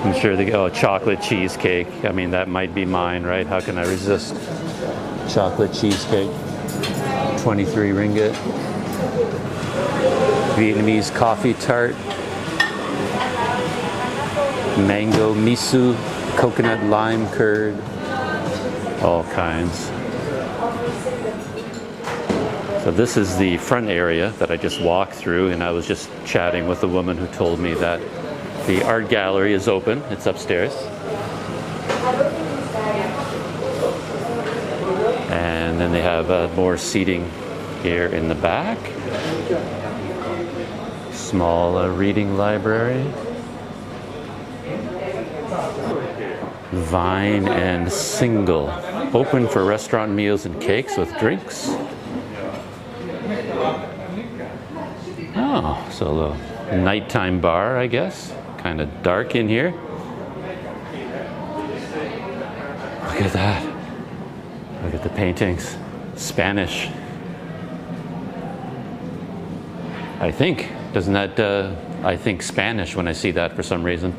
Speaker 1: I'm sure they go chocolate cheesecake. I mean, that might be mine, right? How can I resist chocolate cheesecake? 23 ringgit. Vietnamese coffee tart. Mango miso, coconut lime curd, all kinds. So this is the front area that I just walked through, and I was just chatting with the woman who told me that the art gallery is open. It's upstairs. And then they have more seating here in the back. Small reading library. Vine and Single, open for restaurant meals and cakes with drinks. Oh, so a nighttime bar, I guess. Kind of dark in here. Look at that. Look at the paintings. Spanish. I think. Doesn't that, I think Spanish when I see that for some reason.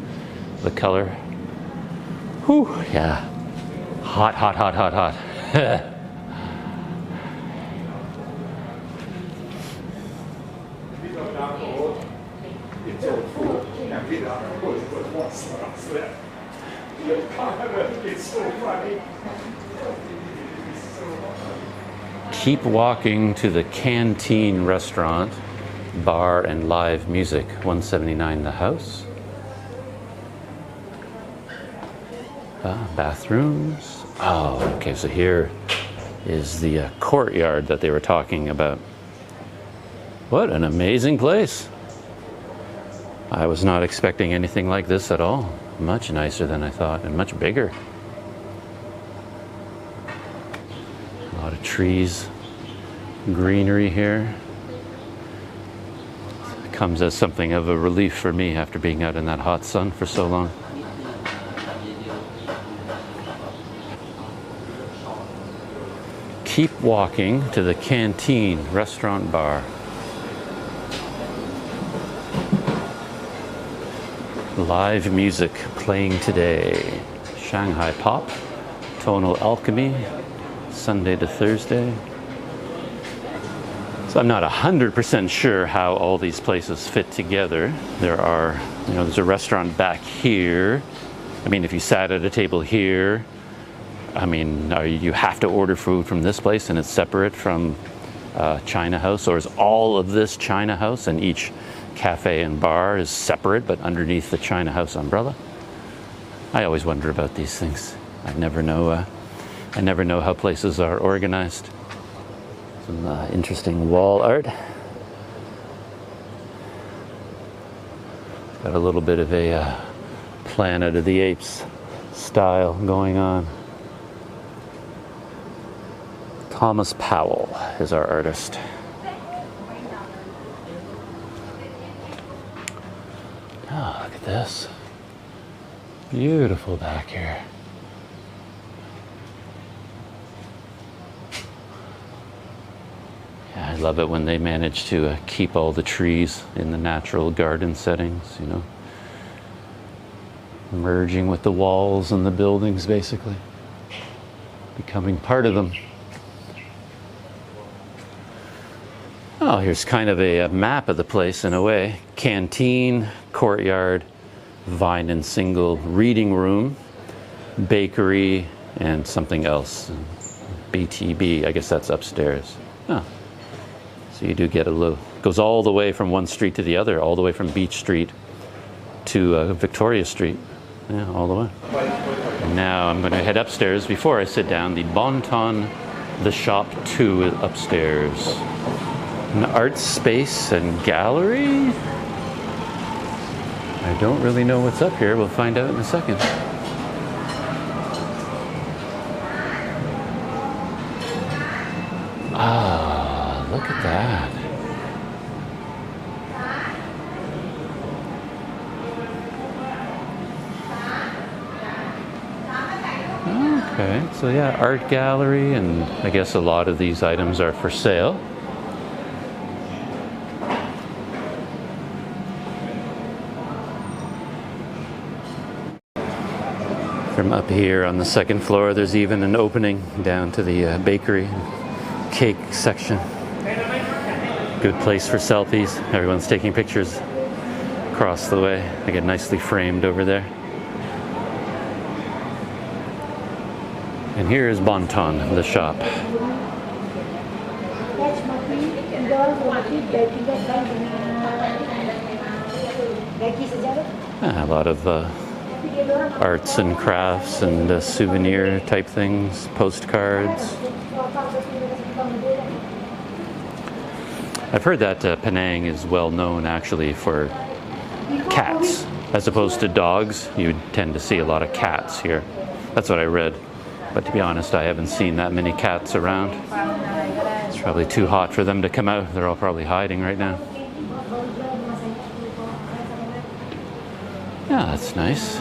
Speaker 1: The color. Whew, yeah. Hot, hot, hot, hot, hot. Keep walking to the Canteen restaurant, bar and live music, 179 the house. Bathrooms. Oh, okay, so here is the courtyard that they were talking about. What an amazing place. I was not expecting anything like this at all. Much nicer than I thought, and much bigger. A lot of trees, greenery here. It comes as something of a relief for me after being out in that hot sun for so long. Keep walking to the Canteen restaurant bar. Live music playing today. Shanghai Pop, Tonal Alchemy, Sunday to Thursday. So I'm not 100% sure how all these places fit together. There are, there's a restaurant back here. I mean, if you sat at a table here, I mean, you have to order food from this place and it's separate from China house, or is all of this China house and each cafe and bar is separate but underneath the China house umbrella? I always wonder about these things. I never know how places are organized. Some interesting wall art. Got a little bit of a Planet of the Apes style going on. Thomas Powell is our artist. Oh, look at this. Beautiful back here. Yeah, I love it when they manage to keep all the trees in the natural garden settings, you know. Merging with the walls and the buildings, basically. Becoming part of them. Oh, here's kind of a map of the place in a way. Canteen, courtyard, vine and single, reading room, bakery, and something else. BTB, I guess that's upstairs. Oh. So you do get a little, goes all the way from one street to the other, all the way from Beach Street to Victoria Street. Yeah, all the way. And now I'm going to head upstairs before I sit down. The Bon Ton, the Shop 2 upstairs. An art space and gallery? I don't really know what's up here. We'll find out in a second. Ah, look at that. Okay, so yeah, art gallery, and I guess a lot of these items are for sale. From up here on the second floor, there's even an opening down to the bakery cake section. Good place for selfies. Everyone's taking pictures across the way. They get nicely framed over there. And here is Bon Ton, the shop. A lot of arts and crafts and souvenir type things, postcards. I've heard that Penang is well known actually for cats. As opposed to dogs, you tend to see a lot of cats here. That's what I read. But to be honest, I haven't seen that many cats around. It's probably too hot for them to come out. They're all probably hiding right now. Yeah, that's nice.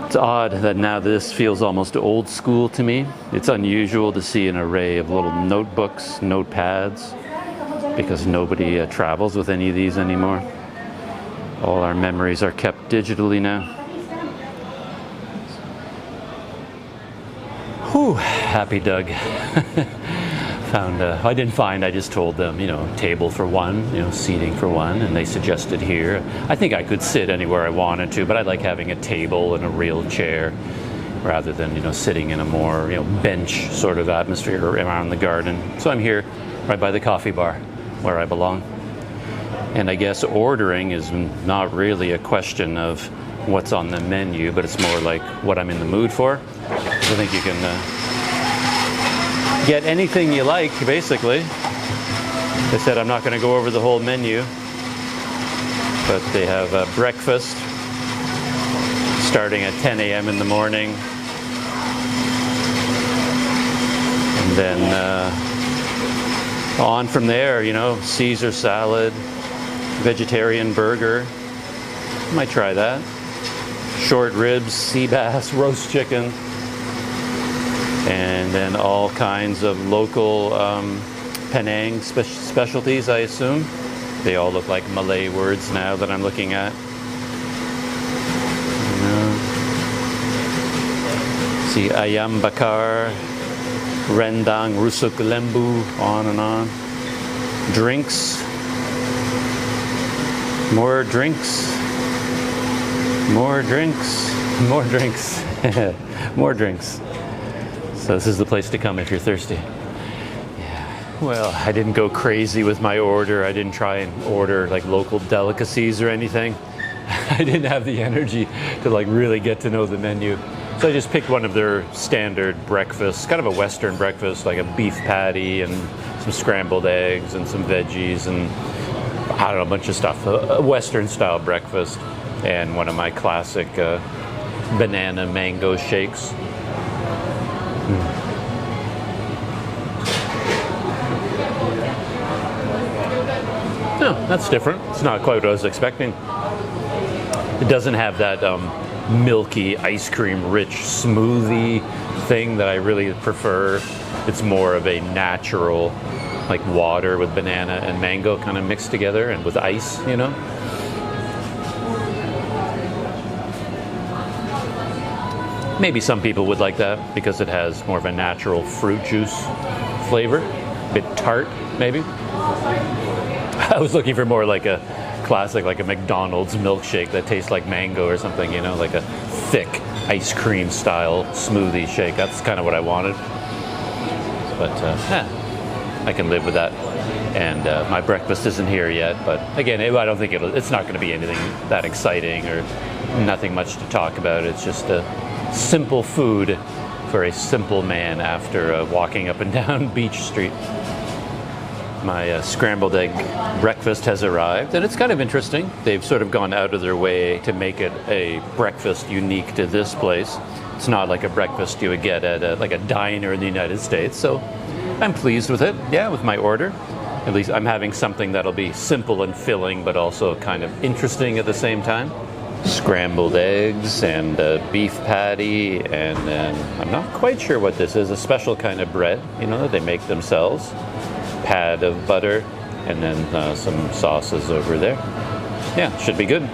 Speaker 1: It's odd that now this feels almost old school to me. It's unusual to see an array of little notebooks, notepads, because nobody travels with any of these anymore. All our memories are kept digitally now. Whew, happy Doug. I didn't find, I just told them, table for one, seating for one, and they suggested here. I think I could sit anywhere I wanted to, but I like having a table and a real chair rather than, sitting in a more, bench sort of atmosphere around the garden. So I'm here right by the coffee bar where I belong. And I guess ordering is not really a question of what's on the menu, but it's more like what I'm in the mood for. I think you can get anything you like, basically. They said I'm not going to go over the whole menu, but they have breakfast starting at 10 a.m. in the morning. And then on from there, Caesar salad, vegetarian burger. Might try that. Short ribs, sea bass, roast chicken. And then all kinds of local Penang specialties, I assume. They all look like Malay words now that I'm looking at. See, ayam bakar, rendang, rusuk lembu, on and on. Drinks. More drinks. More drinks. More drinks. More drinks. So this is the place to come if you're thirsty. Yeah. Well, I didn't go crazy with my order. I didn't try and order like local delicacies or anything. I didn't have the energy to like really get to know the menu. So I just picked one of their standard breakfasts, kind of a Western breakfast, like a beef patty and some scrambled eggs and some veggies and I don't know, a bunch of stuff. A Western style breakfast and one of my classic banana mango shakes. Oh, that's different. It's not quite what I was expecting. It doesn't have that milky ice cream rich smoothie thing that I really prefer. It's more of a natural, like water with banana and mango kind of mixed together and with ice, you know. Maybe some people would like that because it has more of a natural fruit juice flavor, a bit tart maybe. I was looking for more like a classic, like a McDonald's milkshake that tastes like mango or something, you know, like a thick ice cream style smoothie shake. That's kind of what I wanted. But I can live with that. And my breakfast isn't here yet, but again, I don't think it's not going to be anything that exciting or nothing much to talk about. It's just a simple food for a simple man after walking up and down Beach Street. My scrambled egg breakfast has arrived, and it's kind of interesting. They've sort of gone out of their way to make it a breakfast unique to this place. It's not like a breakfast you would get at like a diner in the United States, so I'm pleased with it. Yeah, with my order. At least I'm having something that'll be simple and filling, but also kind of interesting at the same time. Scrambled eggs and a beef patty, and then I'm not quite sure what this is, a special kind of bread, you know, that they make themselves. Pad of butter, and then some sauces over there. Yeah, should be good. All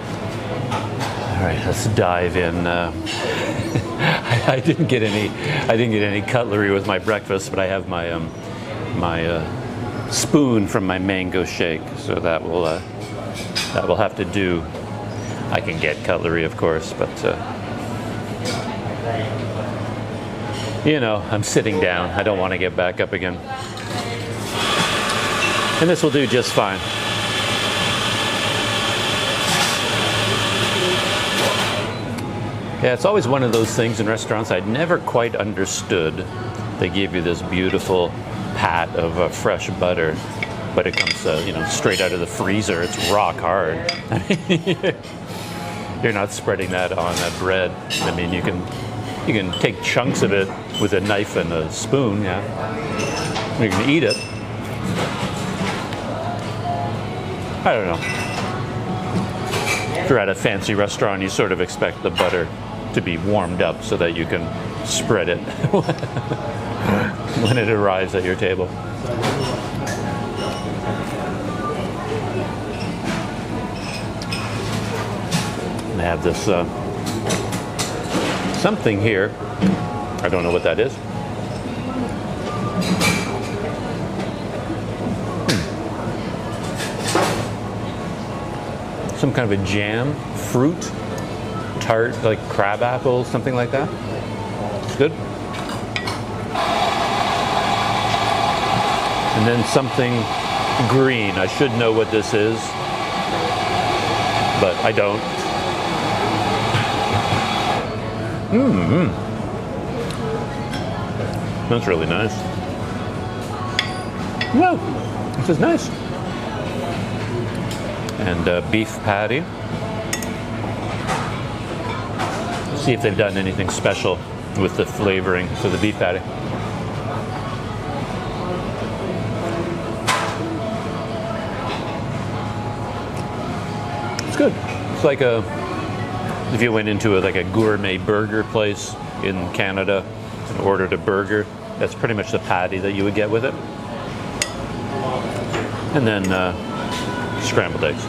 Speaker 1: right, let's dive in. I didn't get any cutlery with my breakfast, but I have my my spoon from my mango shake, so that will have to do. I can get cutlery, of course, but you know, I'm sitting down. I don't want to get back up again. And this will do just fine. Yeah, it's always one of those things in restaurants I'd never quite understood. They give you this beautiful pat of fresh butter, but it comes you know, straight out of the freezer. It's rock hard. You're not spreading that on that bread. I mean, you can take chunks of it with a knife and a spoon. Yeah, you can eat it. I don't know. If you're at a fancy restaurant, you sort of expect the butter to be warmed up so that you can spread it when it arrives at your table. I have this something here. I don't know what that is. Some kind of a jam, fruit, tart, like crab apple, something like that. It's good. And then something green. I should know what this is, but I don't. That's really nice. Wow, this is nice. And beef patty. See if they've done anything special with the flavoring for the beef patty. It's good. It's like if you went into like a gourmet burger place in Canada and ordered a burger, that's pretty much the patty that you would get with it. And then scrambled eggs.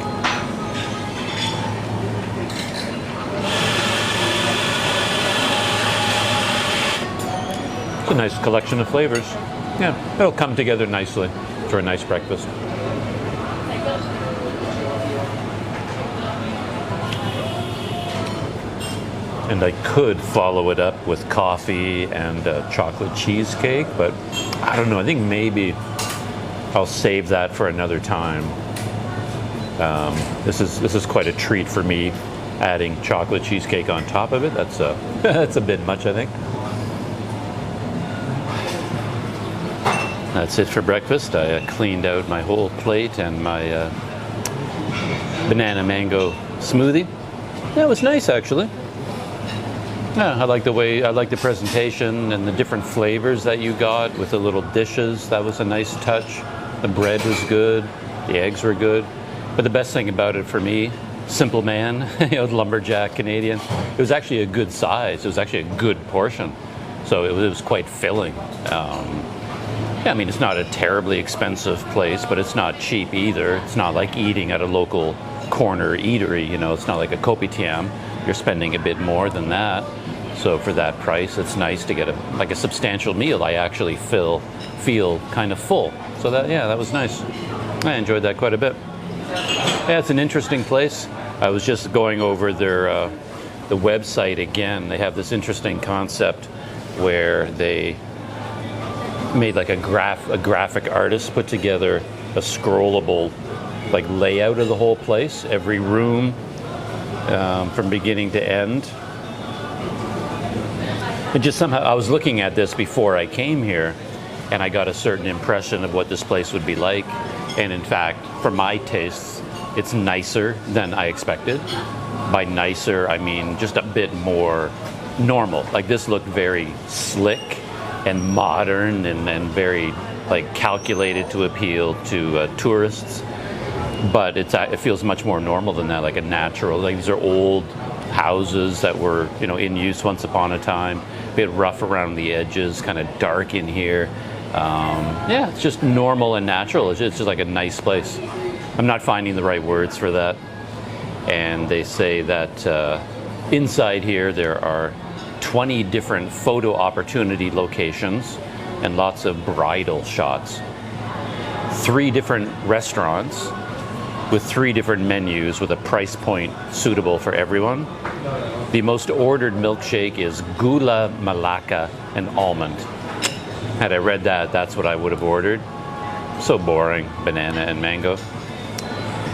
Speaker 1: It's a nice collection of flavors. Yeah, it'll come together nicely for a nice breakfast. And I could follow it up with coffee and chocolate cheesecake, but I don't know. I think maybe I'll save that for another time. This is quite a treat for me, adding chocolate cheesecake on top of it. That's that's a bit much, I think. That's it for breakfast. I cleaned out my whole plate and my banana mango smoothie. That was nice, actually. Yeah, I like the presentation and the different flavors that you got with the little dishes. That was a nice touch. The bread was good. The eggs were good. But the best thing about it for me, simple man, lumberjack Canadian, it was actually a good size. It was actually a good portion. So it was quite filling. Yeah, I mean, it's not a terribly expensive place, but it's not cheap either. It's not like eating at a local corner eatery, it's not like a kopitiam. You're spending a bit more than that. So for that price, it's nice to get a substantial meal. I actually feel kind of full. So that was nice. I enjoyed that quite a bit. Yeah, it's an interesting place. I was just going over the website again. They have this interesting concept where they made like a graphic artist put together a scrollable layout of the whole place, every room from beginning to end. And just somehow, I was looking at this before I came here, and I got a certain impression of what this place would be like. And in fact, for my tastes, it's nicer than I expected. By nicer, I mean just a bit more normal. Like, this looked very slick and modern and very calculated to appeal to tourists. But it feels much more normal than that, like a natural. Like, these are old houses that were in use once upon a time. A bit rough around the edges, kind of dark in here. Yeah, it's just normal and natural. It's just like a nice place. I'm not finding the right words for that. And they say that inside here there are 20 different photo opportunity locations and lots of bridal shots. 3 different restaurants with 3 different menus with a price point suitable for everyone. The most ordered milkshake is Gula Melaka and almond. Had I read that, that's what I would have ordered. So boring, banana and mango.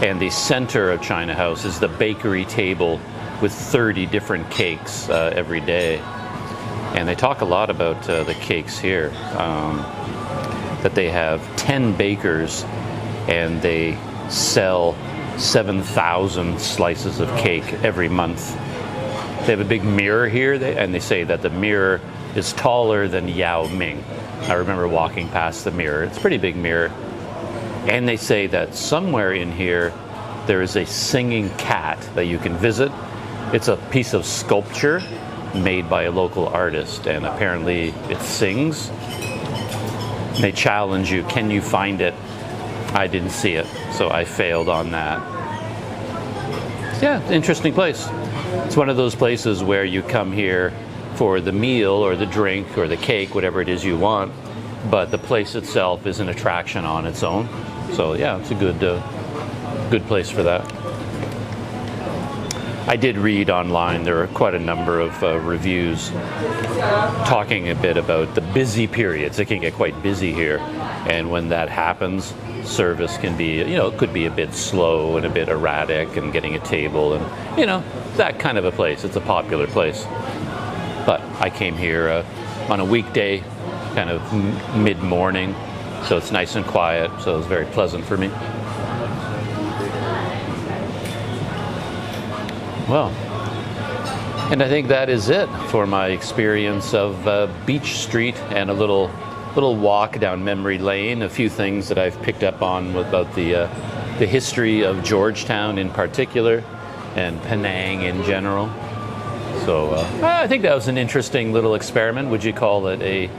Speaker 1: And the center of China House is the bakery table with 30 different cakes every day. And they talk a lot about the cakes here, that they have 10 bakers and they sell 7,000 slices of cake every month. They have a big mirror here, and they say that the mirror is taller than Yao Ming. I remember walking past the mirror. It's a pretty big mirror. And they say that somewhere in here there is a singing cat that you can visit. It's a piece of sculpture made by a local artist, and apparently it sings. They challenge you, can you find it? I didn't see it, so I failed on that. Yeah, interesting place. It's one of those places where you come here for the meal or the drink or the cake, whatever it is you want, but the place itself is an attraction on its own. So yeah, it's a good place for that. I did read online, there are quite a number of reviews talking a bit about the busy periods. It can get quite busy here, and when that happens, service can be, it could be a bit slow and a bit erratic, and getting a table and, that kind of a place. It's a popular place. But I came here on a weekday, kind of mid-morning, so it's nice and quiet, so it was very pleasant for me. Well, and I think that is it for my experience of Beach Street and a little walk down memory lane. A few things that I've picked up on about the history of Georgetown in particular and Penang in general. So I think that was an interesting little experiment. Would you call it a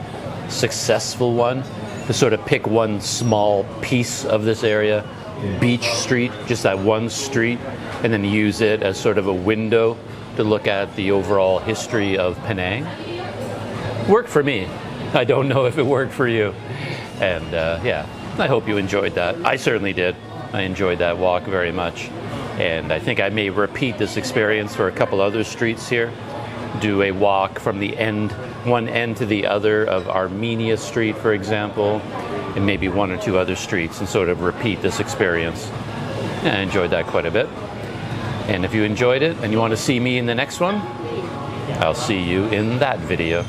Speaker 1: successful one? To sort of pick one small piece of this area, Beach Street, just that one street, and then use it as sort of a window to look at the overall history of Penang. Worked for me. I don't know if it worked for you. And yeah, I hope you enjoyed that. I certainly did. I enjoyed that walk very much. And I think I may repeat this experience for a couple other streets here. Do a walk from the one end to the other of Armenia Street, for example, and maybe one or two other streets and sort of repeat this experience. And I enjoyed that quite a bit. And if you enjoyed it and you want to see me in the next one, I'll see you in that video.